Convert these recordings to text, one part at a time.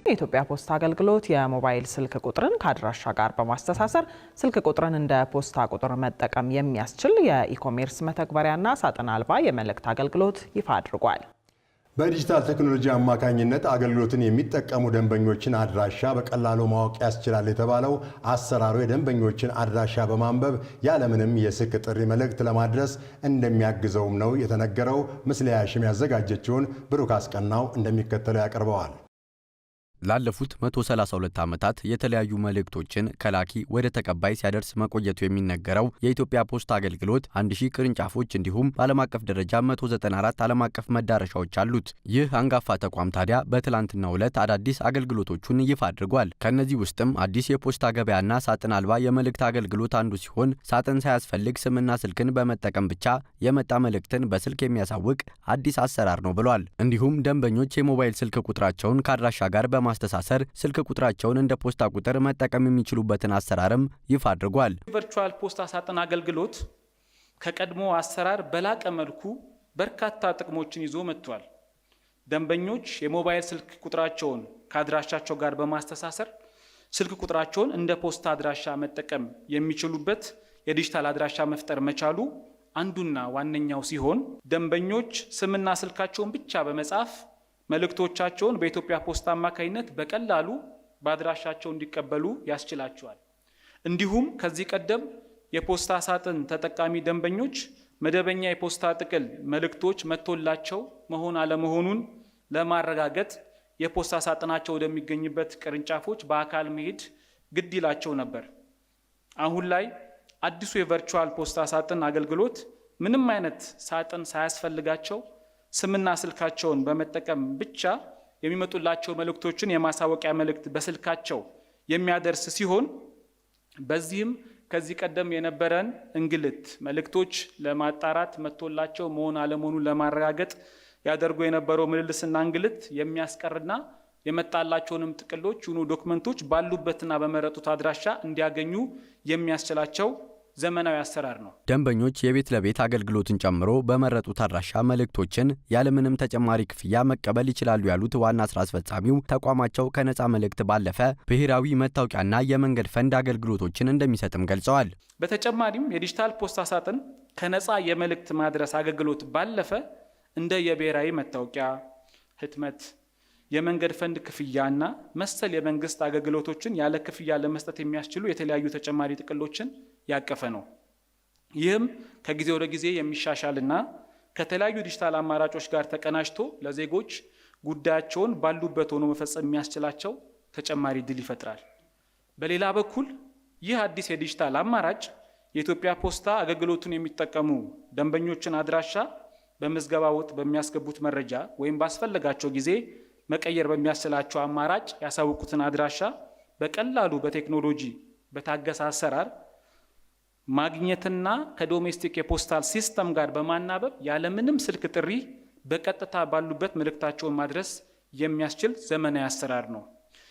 የኢትዮጵያ ፖስታ አገልግሎት የሞባይል ስልክ ቁጥርን ከአድራሻ ጋር በማስተሳሰር ስልክ ቁጥርን እንደ ፖስታ ቁጥር መጠቀም የሚያስችል የኢኮሜርስ መተግበሪያና ሳጥን አልባ የመልእክት አገልግሎት ይፋ አድርጓል። በዲጂታል ቴክኖሎጂ አማካኝነት አገልግሎትን የሚጠቀሙ ደንበኞችን አድራሻ በቀላሉ ማወቅ ያስችላል የተባለው አሰራሩ የደንበኞችን አድራሻ በማንበብ ያለምንም የስልክ ጥሪ መልእክት ለማድረስ እንደሚያግዘውም ነው የተነገረው። ምስለ ያሽም ያዘጋጀችውን ብሩክ አስቀናው እንደሚከተለው ያቀርበዋል። ላለፉት 132 ዓመታት የተለያዩ መልእክቶችን ከላኪ ወደ ተቀባይ ሲያደርስ መቆየቱ የሚነገረው የኢትዮጵያ ፖስታ አገልግሎት 1000 ቅርንጫፎች እንዲሁም በዓለም አቀፍ ደረጃ 194 ዓለም አቀፍ መዳረሻዎች አሉት። ይህ አንጋፋ ተቋም ታዲያ በትላንትናው ዕለት አዳዲስ አገልግሎቶቹን ይፋ አድርጓል። ከነዚህ ውስጥም አዲስ የፖስታ ገበያና ሳጥን አልባ የመልእክት አገልግሎት አንዱ ሲሆን ሳጥን ሳያስፈልግ ስምና ስልክን በመጠቀም ብቻ የመጣ መልእክትን በስልክ የሚያሳውቅ አዲስ አሰራር ነው ብሏል። እንዲሁም ደንበኞች የሞባይል ስልክ ቁጥራቸውን ከአድራሻ ጋር ማስተሳሰር ስልክ ቁጥራቸውን እንደ ፖስታ ቁጥር መጠቀም የሚችሉበትን አሰራርም ይፋ አድርጓል። ቨርቹዋል ፖስታ ሳጥን አገልግሎት ከቀድሞ አሰራር በላቀ መልኩ በርካታ ጥቅሞችን ይዞ መጥቷል። ደንበኞች የሞባይል ስልክ ቁጥራቸውን ከአድራሻቸው ጋር በማስተሳሰር ስልክ ቁጥራቸውን እንደ ፖስታ አድራሻ መጠቀም የሚችሉበት የዲጂታል አድራሻ መፍጠር መቻሉ አንዱና ዋነኛው ሲሆን ደንበኞች ስምና ስልካቸውን ብቻ በመጻፍ መልእክቶቻቸውን በኢትዮጵያ ፖስታ አማካይነት በቀላሉ በአድራሻቸው እንዲቀበሉ ያስችላቸዋል። እንዲሁም ከዚህ ቀደም የፖስታ ሳጥን ተጠቃሚ ደንበኞች መደበኛ የፖስታ ጥቅል መልእክቶች መጥቶላቸው መሆን አለመሆኑን ለማረጋገጥ የፖስታ ሳጥናቸው ወደሚገኝበት ቅርንጫፎች በአካል መሄድ ግድ ይላቸው ነበር። አሁን ላይ አዲሱ የቨርቹዋል ፖስታ ሳጥን አገልግሎት ምንም አይነት ሳጥን ሳያስፈልጋቸው ስምና ስልካቸውን በመጠቀም ብቻ የሚመጡላቸው መልእክቶችን የማሳወቂያ መልእክት በስልካቸው የሚያደርስ ሲሆን በዚህም ከዚህ ቀደም የነበረን እንግልት መልእክቶች ለማጣራት መጥቶላቸው መሆን አለመሆኑን ለማረጋገጥ ያደርጉ የነበረው ምልልስና እንግልት የሚያስቀርና የመጣላቸውንም ጥቅሎች ሆኑ ዶክመንቶች ባሉበትና በመረጡት አድራሻ እንዲያገኙ የሚያስችላቸው ዘመናዊ አሰራር ነው። ደንበኞች የቤት ለቤት አገልግሎትን ጨምሮ በመረጡት አድራሻ መልእክቶችን ያለምንም ተጨማሪ ክፍያ መቀበል ይችላሉ ያሉት ዋና ስራ አስፈጻሚው ተቋማቸው ከነፃ መልእክት ባለፈ ብሔራዊ መታወቂያና የመንገድ ፈንድ አገልግሎቶችን እንደሚሰጥም ገልጸዋል። በተጨማሪም የዲጂታል ፖስታ ሳጥን ከነፃ የመልእክት ማድረስ አገልግሎት ባለፈ እንደ የብሔራዊ መታወቂያ ህትመት፣ የመንገድ ፈንድ ክፍያና መሰል የመንግስት አገልግሎቶችን ያለ ክፍያ ለመስጠት የሚያስችሉ የተለያዩ ተጨማሪ ጥቅሎችን ያቀፈ ነው። ይህም ከጊዜ ወደ ጊዜ የሚሻሻልና ከተለያዩ ዲጂታል አማራጮች ጋር ተቀናጅቶ ለዜጎች ጉዳያቸውን ባሉበት ሆኖ መፈጸም የሚያስችላቸው ተጨማሪ ድል ይፈጥራል። በሌላ በኩል ይህ አዲስ የዲጂታል አማራጭ የኢትዮጵያ ፖስታ አገልግሎቱን የሚጠቀሙ ደንበኞችን አድራሻ በምዝገባ ወቅት በሚያስገቡት መረጃ ወይም ባስፈለጋቸው ጊዜ መቀየር በሚያስችላቸው አማራጭ ያሳውቁትን አድራሻ በቀላሉ በቴክኖሎጂ በታገሰ አሰራር ማግኘትና ከዶሜስቲክ የፖስታል ሲስተም ጋር በማናበብ ያለምንም ስልክ ጥሪ በቀጥታ ባሉበት መልእክታቸውን ማድረስ የሚያስችል ዘመናዊ አሰራር ነው።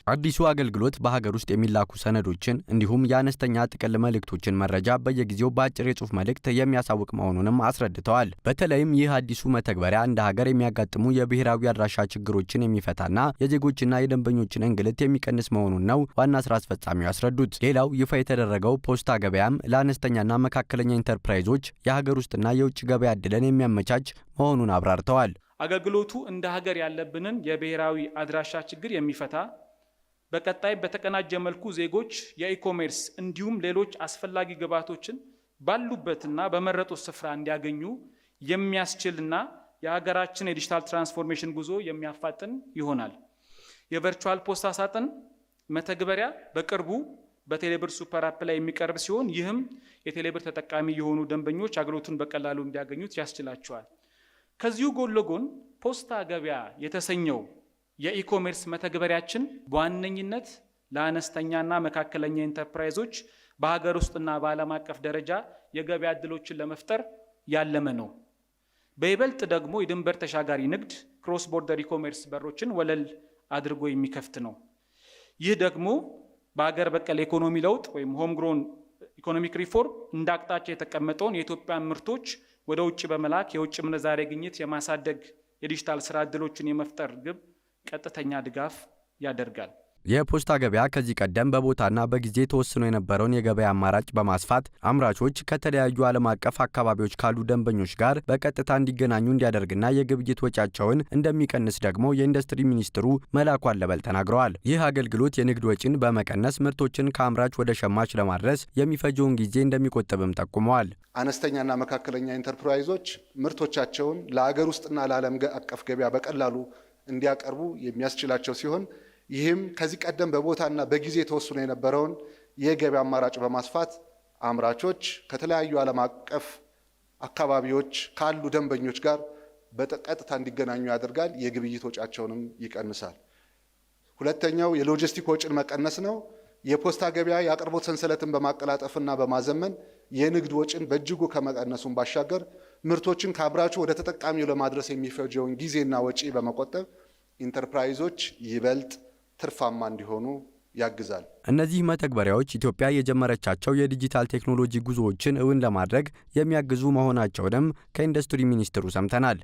አዲሱ አገልግሎት በሀገር ውስጥ የሚላኩ ሰነዶችን እንዲሁም የአነስተኛ ጥቅል መልእክቶችን መረጃ በየጊዜው በአጭር የጽሑፍ መልእክት የሚያሳውቅ መሆኑንም አስረድተዋል። በተለይም ይህ አዲሱ መተግበሪያ እንደ ሀገር የሚያጋጥሙ የብሔራዊ አድራሻ ችግሮችን የሚፈታና የዜጎችና የደንበኞችን እንግልት የሚቀንስ መሆኑን ነው ዋና ስራ አስፈጻሚው ያስረዱት። ሌላው ይፋ የተደረገው ፖስታ ገበያም ለአነስተኛና መካከለኛ ኢንተርፕራይዞች የሀገር ውስጥና የውጭ ገበያ ዕድልን የሚያመቻች መሆኑን አብራርተዋል። አገልግሎቱ እንደ ሀገር ያለብንን የብሔራዊ አድራሻ ችግር የሚፈታ በቀጣይ በተቀናጀ መልኩ ዜጎች የኢኮሜርስ እንዲሁም ሌሎች አስፈላጊ ግብዓቶችን ባሉበትና በመረጡት ስፍራ እንዲያገኙ የሚያስችልና የሀገራችን የዲጂታል ትራንስፎርሜሽን ጉዞ የሚያፋጥን ይሆናል። የቨርቹዋል ፖስታ ሳጥን መተግበሪያ በቅርቡ በቴሌብር ሱፐር አፕ ላይ የሚቀርብ ሲሆን ይህም የቴሌብር ተጠቃሚ የሆኑ ደንበኞች አገልግሎቱን በቀላሉ እንዲያገኙት ያስችላቸዋል። ከዚሁ ጎን ለጎን ፖስታ ገበያ የተሰኘው የኢኮሜርስ መተግበሪያችን በዋነኝነት ለአነስተኛና መካከለኛ ኢንተርፕራይዞች በሀገር ውስጥና በዓለም አቀፍ ደረጃ የገበያ ዕድሎችን ለመፍጠር ያለመ ነው። በይበልጥ ደግሞ የድንበር ተሻጋሪ ንግድ ክሮስ ቦርደር ኢኮሜርስ በሮችን ወለል አድርጎ የሚከፍት ነው። ይህ ደግሞ በሀገር በቀል ኢኮኖሚ ለውጥ ወይም ሆም ግሮን ኢኮኖሚክ ሪፎርም እንደ አቅጣጫ የተቀመጠውን የኢትዮጵያ ምርቶች ወደ ውጭ በመላክ የውጭ ምንዛሬ ግኝት የማሳደግ የዲጂታል ስራ ዕድሎችን የመፍጠር ግብ ቀጥተኛ ድጋፍ ያደርጋል። የፖስታ ገበያ ከዚህ ቀደም በቦታና በጊዜ ተወስኖ የነበረውን የገበያ አማራጭ በማስፋት አምራቾች ከተለያዩ ዓለም አቀፍ አካባቢዎች ካሉ ደንበኞች ጋር በቀጥታ እንዲገናኙ እንዲያደርግና የግብይት ወጪያቸውን እንደሚቀንስ ደግሞ የኢንዱስትሪ ሚኒስትሩ መላኩ አለበል ተናግረዋል። ይህ አገልግሎት የንግድ ወጪን በመቀነስ ምርቶችን ከአምራች ወደ ሸማች ለማድረስ የሚፈጀውን ጊዜ እንደሚቆጥብም ጠቁመዋል። አነስተኛና መካከለኛ ኢንተርፕራይዞች ምርቶቻቸውን ለአገር ውስጥና ለዓለም አቀፍ ገበያ በቀላሉ እንዲያቀርቡ የሚያስችላቸው ሲሆን ይህም ከዚህ ቀደም በቦታና በጊዜ ተወስኖ የነበረውን የገበያ አማራጭ በማስፋት አምራቾች ከተለያዩ ዓለም አቀፍ አካባቢዎች ካሉ ደንበኞች ጋር በቀጥታ እንዲገናኙ ያደርጋል። የግብይት ወጪያቸውንም ይቀንሳል። ሁለተኛው የሎጂስቲክ ወጪን መቀነስ ነው። የፖስታ ገበያ የአቅርቦት ሰንሰለትን በማቀላጠፍና በማዘመን የንግድ ወጪን በእጅጉ ከመቀነሱን ባሻገር ምርቶችን ከአምራቹ ወደ ተጠቃሚው ለማድረስ የሚፈጀውን ጊዜና ወጪ በመቆጠብ ኢንተርፕራይዞች ይበልጥ ትርፋማ እንዲሆኑ ያግዛል። እነዚህ መተግበሪያዎች ኢትዮጵያ የጀመረቻቸው የዲጂታል ቴክኖሎጂ ጉዞዎችን እውን ለማድረግ የሚያግዙ መሆናቸውንም ከኢንዱስትሪ ሚኒስትሩ ሰምተናል።